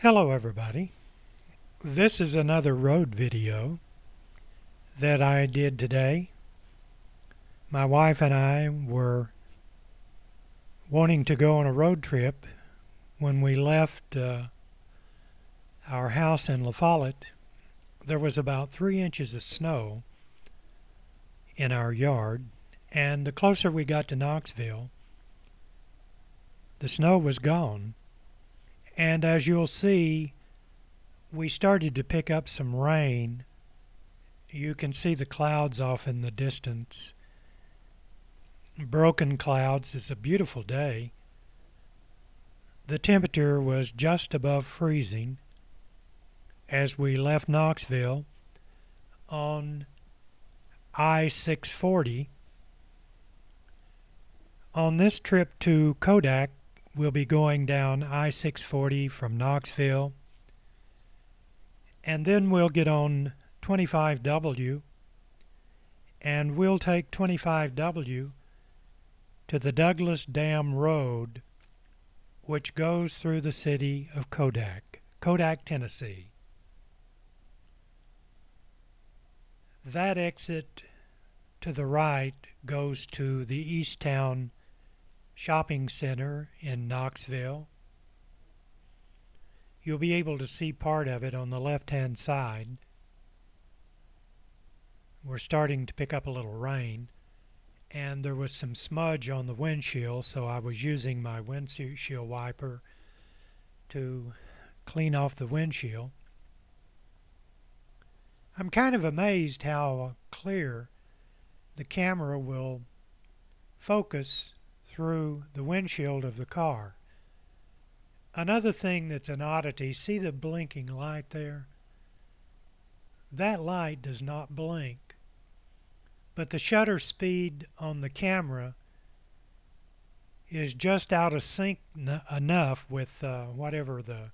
Hello everybody. This is another road video that I did today. My wife and I were wanting to go on a road trip when we left our house in La Follette. There was about 3 inches of snow in our yard, and the closer we got to Knoxville, the snow was gone. And as you'll see, we started to pick up some rain. You can see the clouds off in the distance. Broken clouds. It's a beautiful day. The temperature was just above freezing as we left Knoxville on I-640. On this trip to Kodak, we'll be going down I-640 from Knoxville, and then we'll get on 25W, and we'll take 25W to the Douglas Dam Road, which goes through the city of Kodak, Tennessee. That exit to the right goes to the Easttown Shopping Center in Knoxville. You'll be able to see part of it on the left-hand side. We're starting to pick up a little rain, and there was some smudge on the windshield, so I was using my windshield wiper to clean off the windshield. I'm kind of amazed how clear the camera will focus through the windshield of the car. Another thing that's an oddity, see the blinking light there? That light does not blink, but the shutter speed on the camera is just out of sync enough with whatever the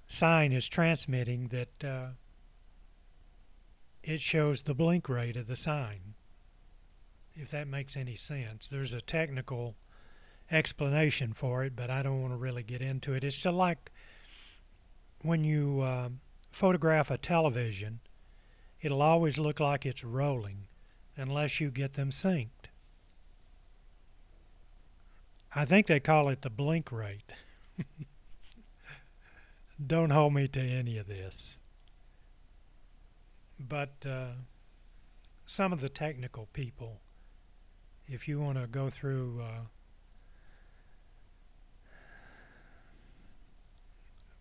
sign is transmitting that it shows the blink rate of the sign, if that makes any sense. There's a technical explanation for it, but I don't want to really get into it. It's just like when you photograph a television, it'll always look like it's rolling unless you get them synced. I think they call it the blink rate. Don't hold me to any of this. But some of the technical people, if you want to go through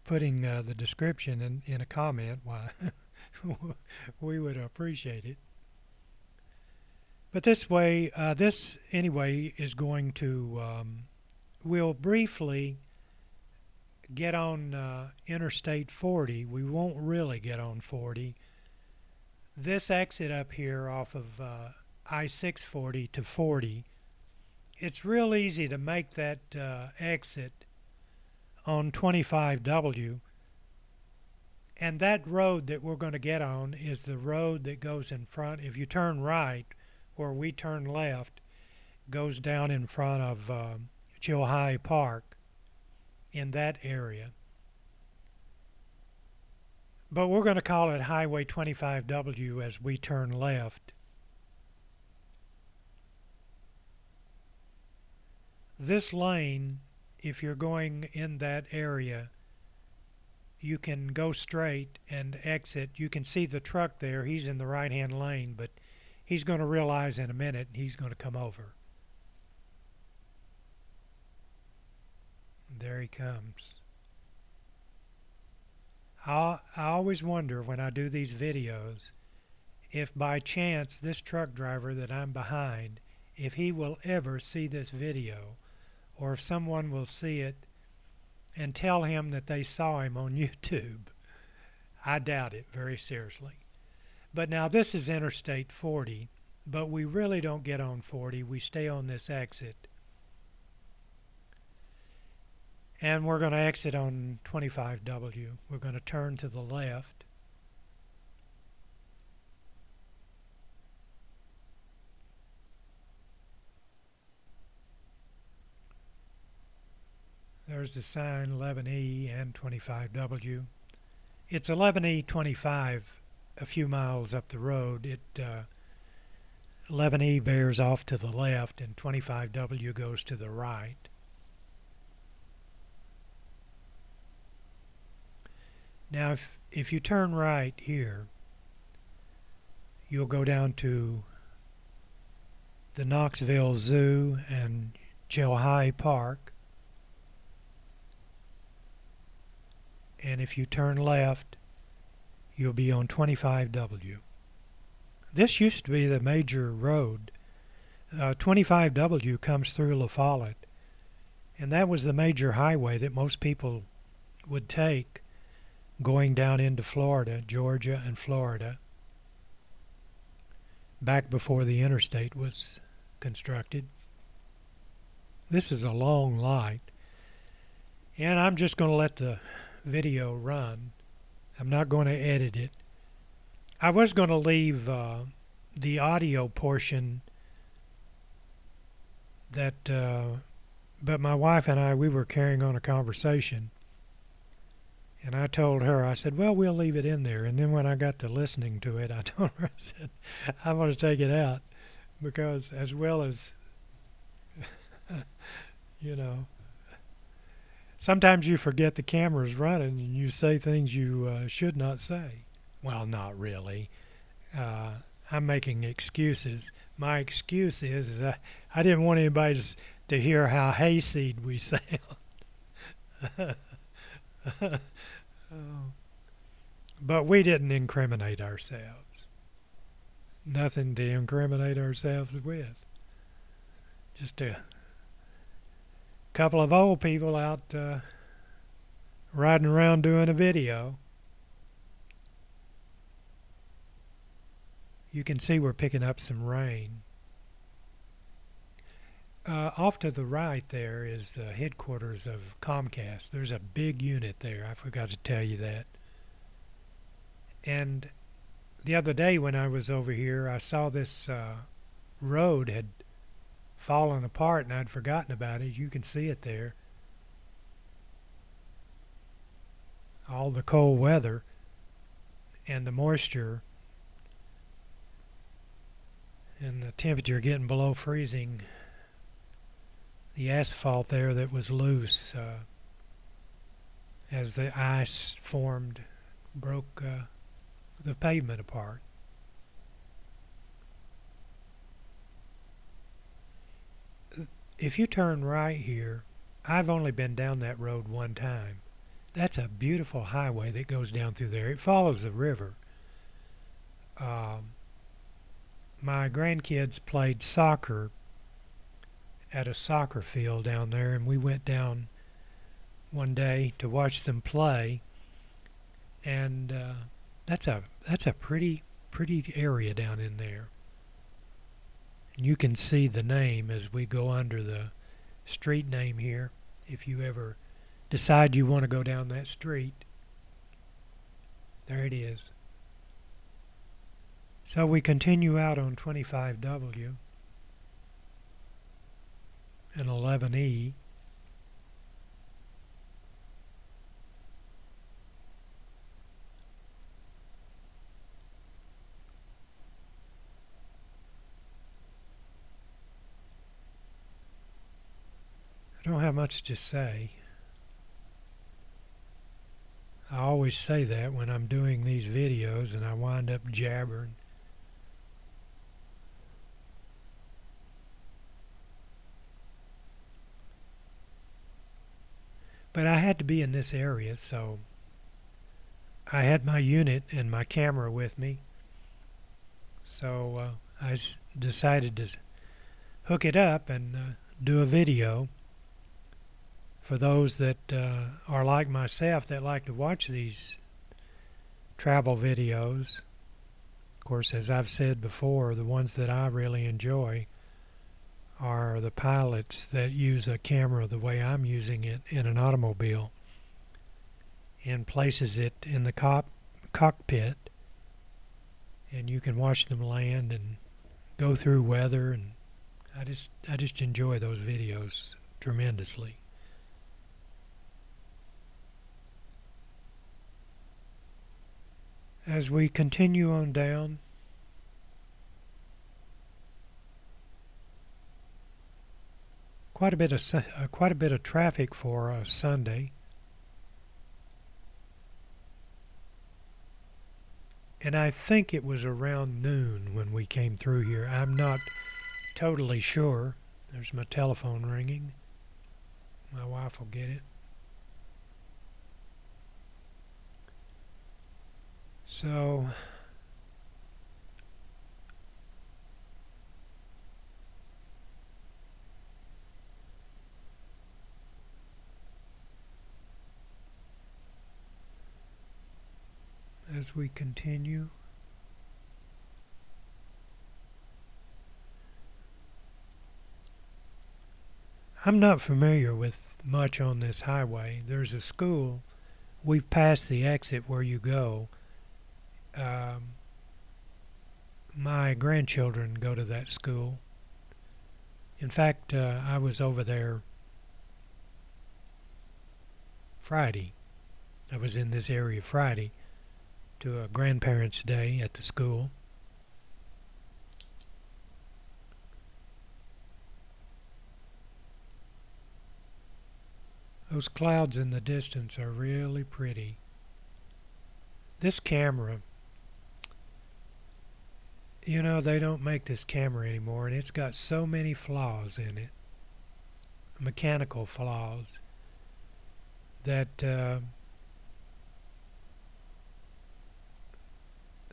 putting the description in a comment, why we would appreciate it. But this way, this anyway is going to, we'll briefly get on Interstate 40. We won't really get on 40. This exit up here off of I-640 to 40, it's real easy to make that exit on 25W, and that road that we're going to get on is the road that goes in front. If you turn right where we turn left, goes down in front of Chilhai Park in that area. But we're going to call it Highway 25W as we turn left. This lane, if you're going in that area, you can go straight and exit. You can see the truck there. He's in the right-hand lane, but he's going to realize in a minute he's going to come over. There he comes. I always wonder when I do these videos if by chance this truck driver that I'm behind, if he will ever see this video, or if someone will see it and tell him that they saw him on YouTube. I doubt it very seriously. But now this is Interstate 40, but we really don't get on 40. We stay on this exit. And we're going to exit on 25W. We're going to turn to the left. There's the sign 11E and 25W. It's 11E25 a few miles up the road. 11E bears off to the left and 25W goes to the right. Now if you turn right here, you'll go down to the Knoxville Zoo and Chilhai Park. And if you turn left, you'll be on 25W. This used to be the major road. 25W comes through La Follette, and that was the major highway that most people would take going down into Florida, Georgia and Florida, back before the interstate was constructed. This is a long light, and I'm just going to let the video run. I'm not going to edit it. I was going to leave the audio portion but my wife and I, we were carrying on a conversation, and I told her, I said, well, we'll leave it in there. And then when I got to listening to it, I told her, I said, I'm going to take it out, because as well as, you know, sometimes you forget the camera's running and you say things you should not say. Well, not really. I'm making excuses. My excuse is I didn't want anybody to hear how hayseed we sound. But we didn't incriminate ourselves. Nothing to incriminate ourselves with. Just a couple of old people out riding around doing a video. You can see we're picking up some rain. Off to the right there is the headquarters of Comcast. There's a big unit there. I forgot to tell you that. And the other day when I was over here, I saw this road had fallen apart and I'd forgotten about it. You can see it there. All the cold weather and the moisture and the temperature getting below freezing. The asphalt there that was loose as the ice formed broke the pavement apart. If you turn right here, I've only been down that road one time. That's a beautiful highway that goes down through there. It follows the river. My grandkids played soccer at a soccer field down there, and we went down one day to watch them play. And that's a pretty area down in there. And you can see the name as we go under the street name here. If you ever decide you want to go down that street, there it is. So we continue out on 25W and 11E. I don't have much to say. I always say that when I'm doing these videos and I wind up jabbering. But I had to be in this area, so I had my unit and my camera with me. So I decided to hook it up and do a video for those that are like myself that like to watch these travel videos. Of course, as I've said before, the ones that I really enjoy are the pilots that use a camera the way I'm using it in an automobile and places it in the cockpit, and you can watch them land and go through weather, and I just enjoy those videos tremendously. As we continue on down, quite a bit of traffic for Sunday, and I think it was around noon when we came through here. I'm not totally sure. There's my telephone ringing. My wife will get it. So as we continue, I'm not familiar with much on this highway. There's a school. We've passed the exit where you go. My grandchildren go to that school. In fact, I was over there Friday. I was in this area Friday to a grandparents' day at the school. Those clouds in the distance are really pretty. This camera, you know, they don't make this camera anymore, and it's got so many flaws in it, mechanical flaws, that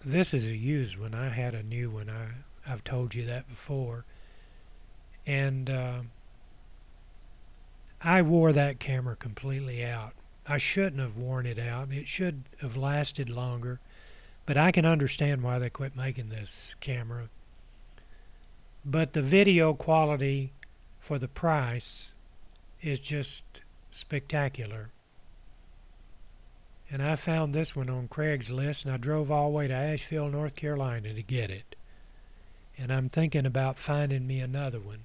this is a used one. I had a new one. I've told you that before. And I wore that camera completely out. I shouldn't have worn it out. It should have lasted longer. But I can understand why they quit making this camera. But the video quality for the price is just spectacular. And I found this one on Craigslist, and I drove all the way to Asheville, North Carolina to get it. And I'm thinking about finding me another one.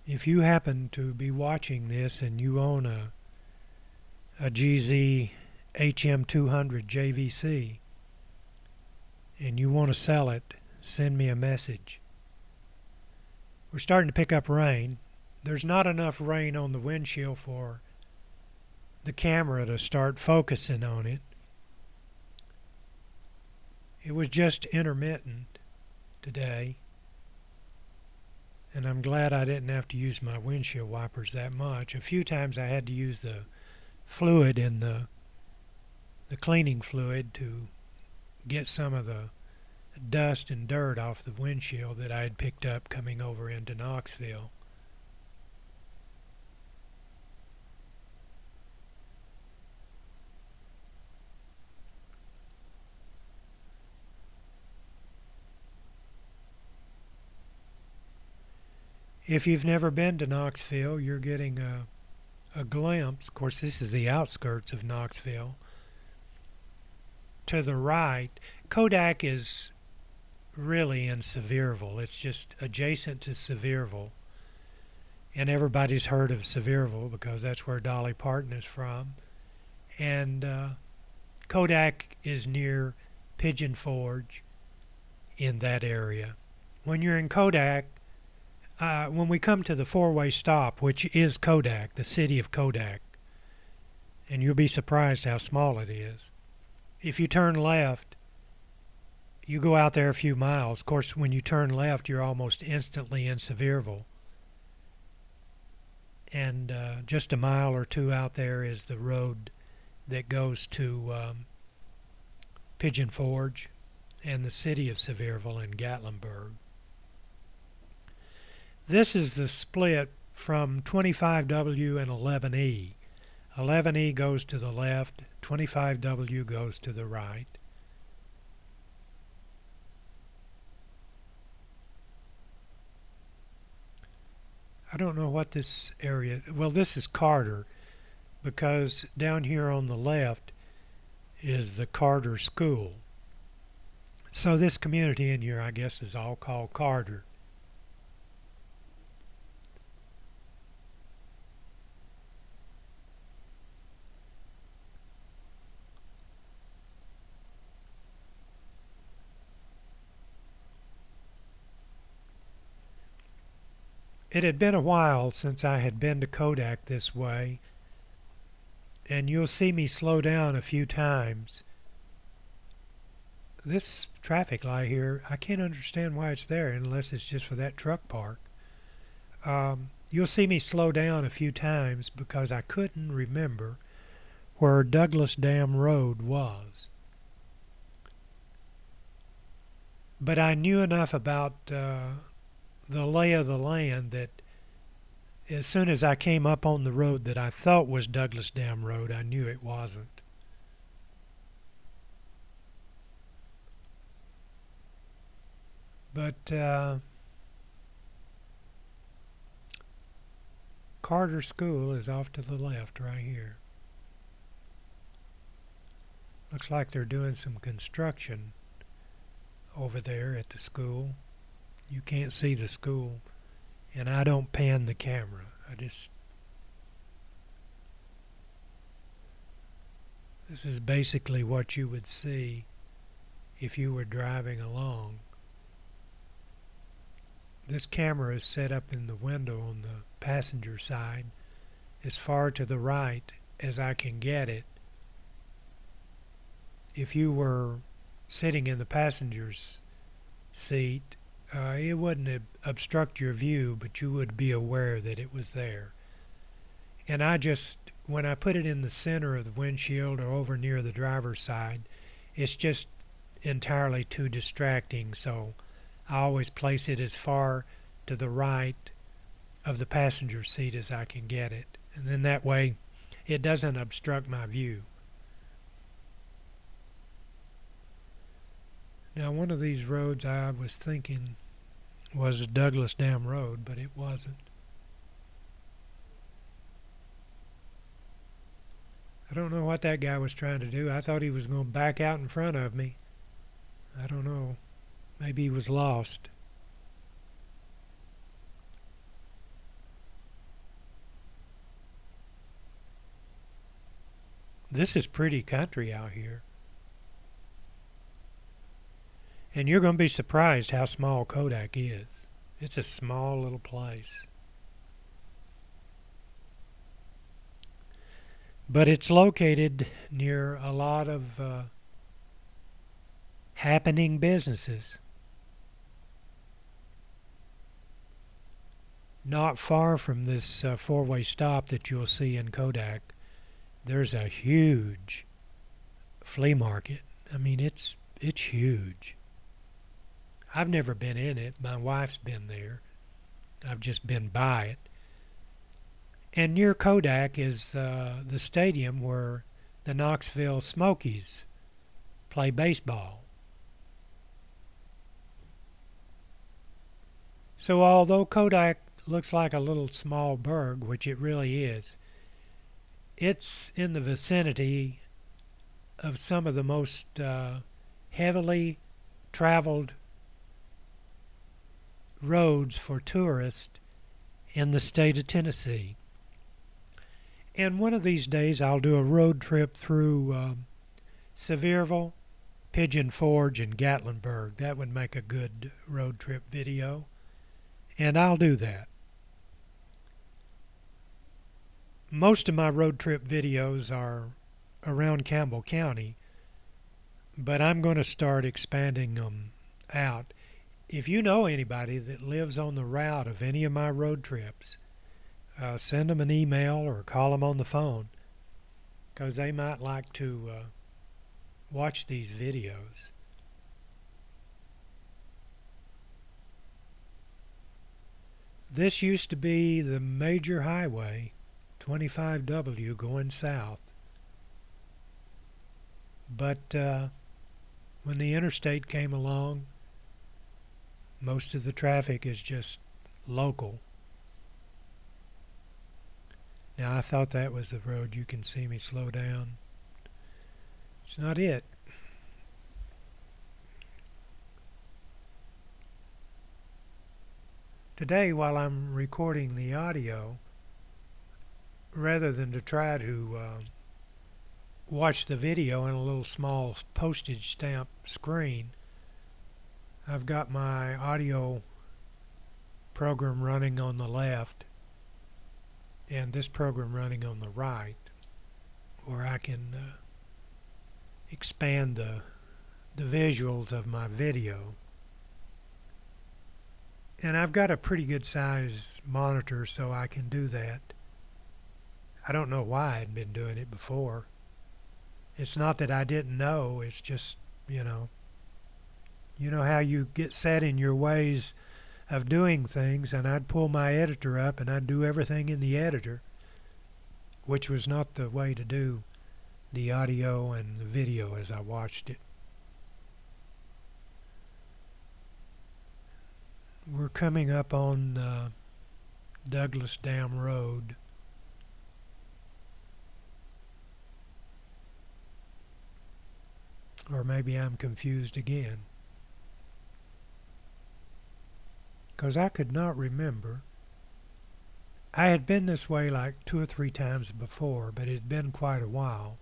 If you happen to be watching this and you own a GZ HM200 JVC and you want to sell it, send me a message. We're starting to pick up rain. There's not enough rain on the windshield for the camera to start focusing on it. It was just intermittent today, and I'm glad I didn't have to use my windshield wipers that much. A few times I had to use the fluid in the cleaning fluid to get some of the dust and dirt off the windshield that I had picked up coming over into Knoxville. If you've never been to Knoxville, you're getting a glimpse. Of course, this is the outskirts of Knoxville. To the right, Kodak is really in Sevierville. It's just adjacent to Sevierville. And everybody's heard of Sevierville because that's where Dolly Parton is from. And Kodak is near Pigeon Forge in that area. When you're in Kodak, when we come to the four-way stop, which is Kodak, the city of Kodak, and you'll be surprised how small it is. If you turn left, you go out there a few miles. Of course, when you turn left, you're almost instantly in Sevierville. And just a mile or two out there is the road that goes to Pigeon Forge and the city of Sevierville and Gatlinburg. This is the split from 25W and 11E. 11E goes to the left, 25W goes to the right. I don't know what this area, well, this is Carter, because down here on the left is the Carter School. So this community in here, I guess, is all called Carter. It had been a while since I had been to Kodak this way, and you'll see me slow down a few times. This traffic light here, I can't understand why it's there unless it's just for that truck park. You'll see me slow down a few times because I couldn't remember where Douglas Dam Road was. But I knew enough about the lay of the land that as soon as I came up on the road that I thought was Douglas Dam Road, I knew it wasn't. But Carter School is off to the left right here. Looks like they're doing some construction over there at the school. You can't see the school, and I don't pan the camera. This is basically what you would see if you were driving along. This camera is set up in the window on the passenger side as far to the right as I can get it. If you were sitting in the passenger's seat, it wouldn't obstruct your view, but you would be aware that it was there. And when I put it in the center of the windshield or over near the driver's side, it's just entirely too distracting, so I always place it as far to the right of the passenger seat as I can get it. And then that way it doesn't obstruct my view. Now, one of these roads I was thinking was Douglas Dam Road, but it wasn't. I don't know what that guy was trying to do. I thought he was going to back out in front of me. I don't know. Maybe he was lost. This is pretty country out here. And you're going to be surprised how small Kodak is. It's a small little place. But it's located near a lot of happening businesses. Not far from this four-way stop that you'll see in Kodak, there's a huge flea market. I mean, it's huge. I've never been in it. My wife's been there. I've just been by it. And near Kodak is the stadium where the Knoxville Smokies play baseball. So although Kodak looks like a little small burg, which it really is, it's in the vicinity of some of the most heavily traveled roads for tourists in the state of Tennessee. And one of these days I'll do a road trip through Sevierville, Pigeon Forge, and Gatlinburg. That would make a good road trip video, and I'll do that. Most of my road trip videos are around Campbell County, but I'm going to start expanding them out. If you know anybody that lives on the route of any of my road trips, send them an email or call them on the phone, because they might like to watch these videos. This used to be the major highway, 25W, going south. But when the interstate came along, most of the traffic is just local. Now, I thought that was the road. You can see me slow down. It's not it. Today, while I'm recording the audio, rather than to try to watch the video on a little small postage stamp screen, I've got my audio program running on the left and this program running on the right, where I can expand the visuals of my video. And I've got a pretty good size monitor, so I can do that. I don't know why I'd been doing it before. It's not that I didn't know, it's just, you know how you get set in your ways of doing things, and I'd pull my editor up and I'd do everything in the editor, which was not the way to do the audio and the video as I watched it. We're coming up on Douglas Dam Road. Or maybe I'm confused again, because I could not remember. I had been this way like 2 or 3 times before, but it had been quite a while.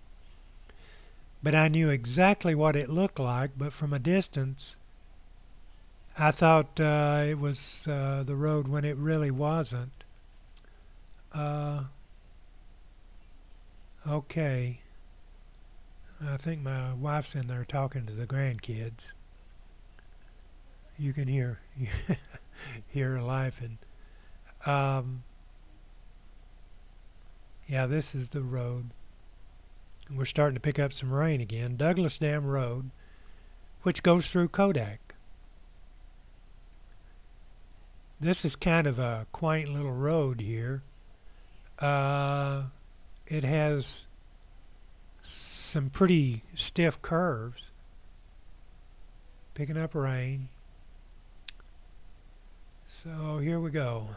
But I knew exactly what it looked like, but from a distance I thought it was the road when it really wasn't. Okay. I think my wife's in there talking to the grandkids. You can hear her laughing. Yeah, this is the road. We're starting to pick up some rain again. Douglas Dam Road, which goes through Kodak. This is kind of a quaint little road here. It has some pretty stiff curves. Picking up rain. So here we go.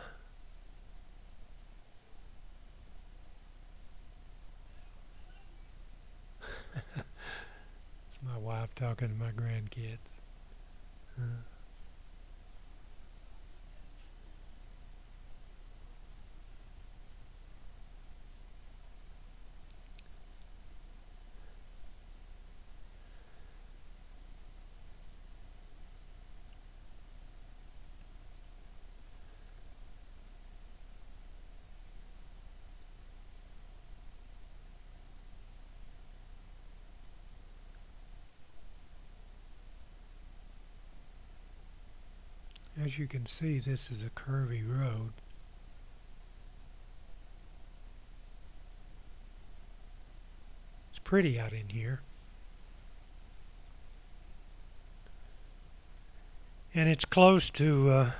It's my wife talking to my grandkids. As you can see, this is a curvy road. It's pretty out in here. And it's close to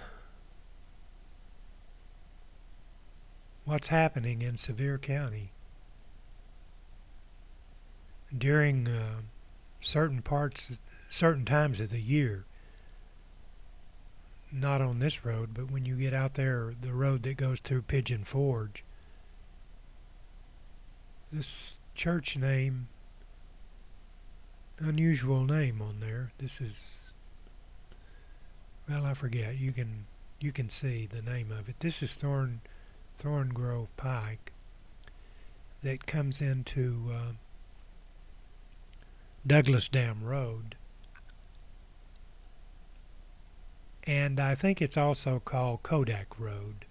what's happening in Sevier County. During certain times of the year, not on this road, but when you get out there, the road that goes through Pigeon Forge, this church name, unusual name on there. This is, well, I forget. You can see the name of it. This is Thorn Grove Pike that comes into Douglas Dam Road. And I think it's also called Kodak Road.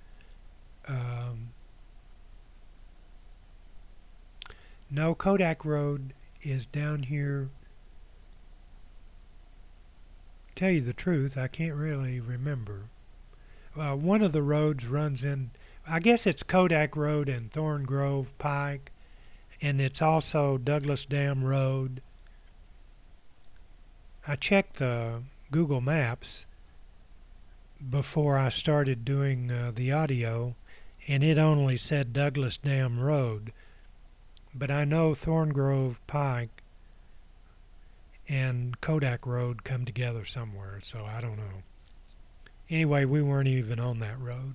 No, Kodak Road is down here. Tell you the truth, I can't really remember. One of the roads runs in, I guess it's Kodak Road and Thorn Grove Pike, and it's also Douglas Dam Road. I checked the Google Maps before I started doing the audio, and it only said Douglas Dam Road. But I know Thorn Grove Pike and Kodak Road come together somewhere, so I don't know. Anyway, we weren't even on that road.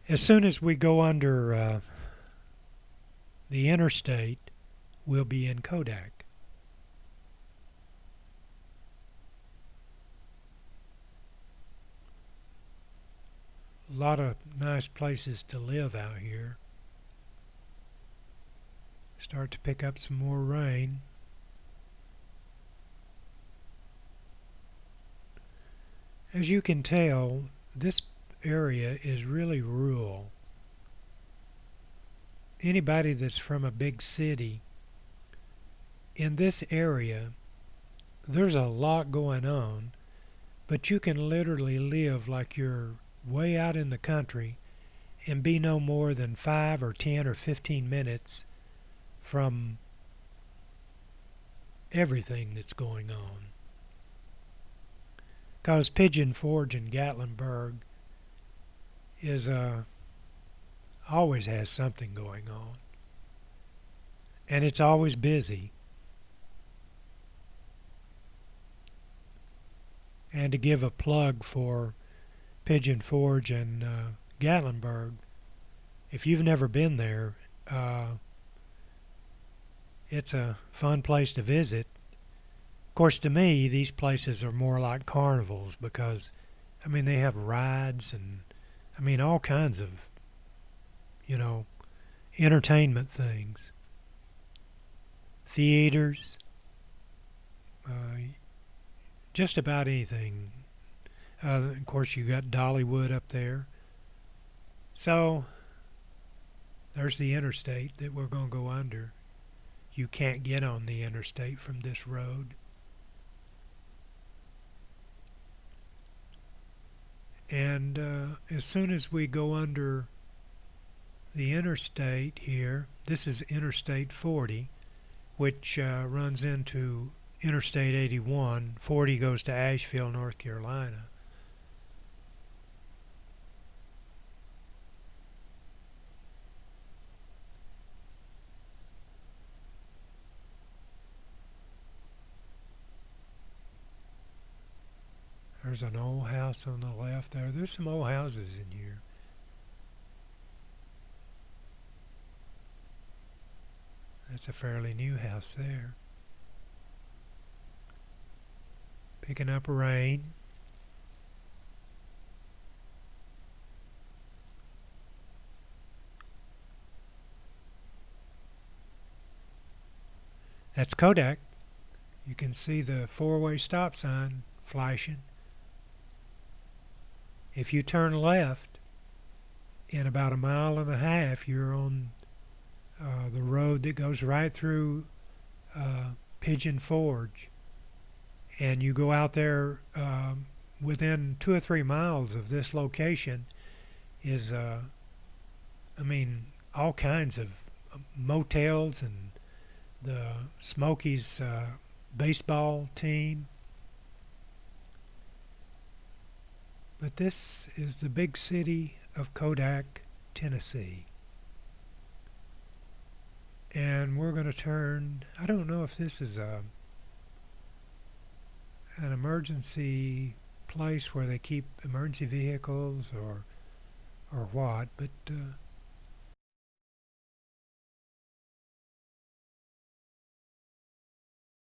As soon as we go under the interstate, we'll be in Kodak. A lot of nice places to live out here. Start to pick up some more rain. As you can tell, this area is really rural. Anybody that's from a big city, in this area, there's a lot going on, but you can literally live like you're way out in the country and be no more than 5 or 10 or 15 minutes from everything that's going on. Because Pigeon Forge in Gatlinburg is always has something going on, and it's always busy. And to give a plug for Pigeon Forge and Gatlinburg, if you've never been there, it's a fun place to visit. Of course, to me, these places are more like carnivals because, I mean, they have rides and, I mean, all kinds of, you know, entertainment things, theaters, uh, just about anything. Of course, you got Dollywood up there. So there's the interstate that we're going to go under. You can't get on the interstate from this road. And as soon as we go under the interstate here, this is Interstate 40, which runs into Interstate 81. 40 goes to Asheville, North Carolina. There's an old house on the left there. There's some old houses in here. That's a fairly new house there. Picking up rain. That's Kodak. You can see the four-way stop sign flashing. If you turn left in about a mile and a half, you're on the road that goes right through Pigeon Forge. And you go out there within 2 or 3 miles of this location is, I mean, all kinds of motels and the Smokies baseball team. But this is the big city of Kodak, Tennessee. And we're going to turn, I don't know if this is an emergency place where they keep emergency vehicles or what, but